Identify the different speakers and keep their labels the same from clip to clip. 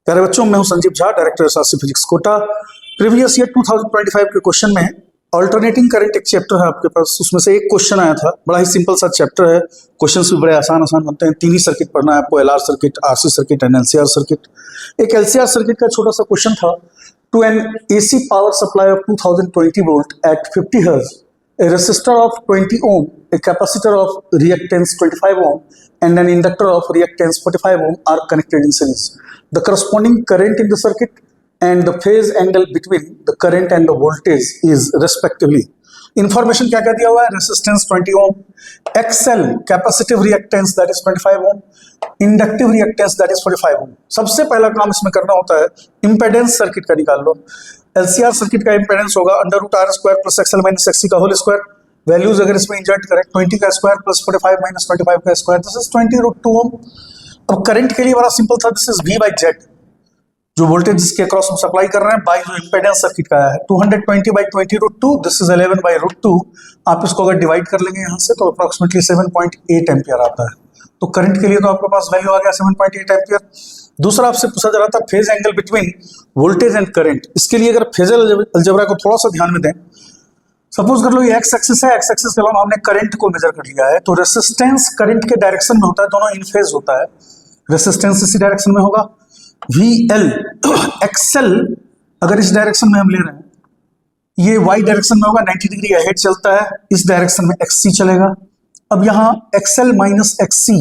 Speaker 1: प्यारे बच्चों, मैं हूं Sanjeev Jha, director SRC physics Kota. Previous year 2025 के क्वेश्चन में अल्टरनेटिंग करंट एक चैप्टर है आपके पास, उसमें से एक क्वेश्चन आया था। बड़ा ही सिंपल सा चैप्टर है, क्वेश्चंस भी बड़े आसान बनते हैं। 3 ही सर्किट पढ़ना है आपको, LR circuit, RC circuit and LCR circuit. एक एलसीआर सर्किट का छोटा सा क्वेश्चन था। To an AC power supply of 2020 volt at 50 hertz, a resistor of 20 ohm, a capacitor of reactance 25 ohm, and an inductor of reactance 45 ohm are connected in series. The corresponding current in the circuit and the phase angle between the current and the voltage is respectively. Information क्या दिया हुआ है? Resistance 20 ohm, XL capacitive reactance that is 25 ohm, inductive reactance that is 45 ohm. सबसे पहला काम इसमें करना होता है impedance सर्किट का निकाल लो। एलसीआर सर्किट का इंपेडेंस होगा under root R square plus XL minus XC का होल स्क्वायर। वैल्यूज अगर इसमें इंजर्ट करें, 20 का स्क्वायर प्लस 45 माइनस 25 का square, this is 20 root 2 ohm. अब करंट के लिए बड़ा सिंपल था, this is V by Z, जो वोल्टेज जिसके अक्रॉस हम सप्लाई कर रहे हैं, बाई जो इंपेडेंस सर्किट का है 220 by 20 root 2, this is 11 by root 2। आप इसको अगर डिवाइड कर लेंगे यहाँ से तो अप्रोक्सीमेटली 7.8 एम्पियर आता है। तो करंट के लिए तो आपके पास वैल्यू आ गया 7.8 एम्पियर। दूसरा आपसे पूछा जा रहा था phase angle between voltage and current. इसके लिए अगर फेजर अलजेब्रा को थोड़ा सा ध्यान में दें, सपोज कर लो ये एक्स एक्सिस है, एक्स एक्सिस के अलावा हमने करंट को मेजर कर लिया है, तो रेसिस्टेंस करंट के डायरेक्शन में होता है, दोनों इन फेज होता है। रेसिस्टेंस इसी डायरेक्शन में होगा, वी एल एक्सएल अगर इस डायरेक्शन में हम ले रहे हैं, ये वाई डायरेक्शन में होगा, 90 डिग्री अहेड चलता है, इस डायरेक्शन में एक्ससी चलेगा। अब यहाँ एक्सएल माइनस एक्ससी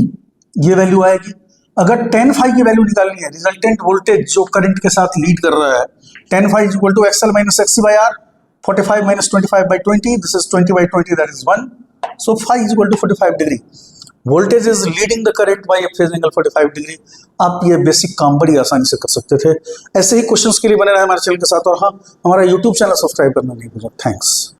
Speaker 1: ये वैल्यू आएगी। अगर tan फाई की वैल्यू निकालनी है, रिजल्टेंट वोल्टेज जो करंट के साथ लीड कर रहा है, tan phi is equal to XL minus XC by R, 45 minus 25 by 20, this is 20 by 20, that is 1, so phi is equal to 45 degree. Voltage is leading the current by a phase angle 45 degree. आप ये basic काम बड़ी आसानी से कर सकते थे। ऐसे ही क्वेश्चंस के लिए बने रहे हमारे चैनल के साथ, और हाँ, हमारा यूट्यूब चैनल सब्सक्राइब करना नहीं भूलें। थैंक्स।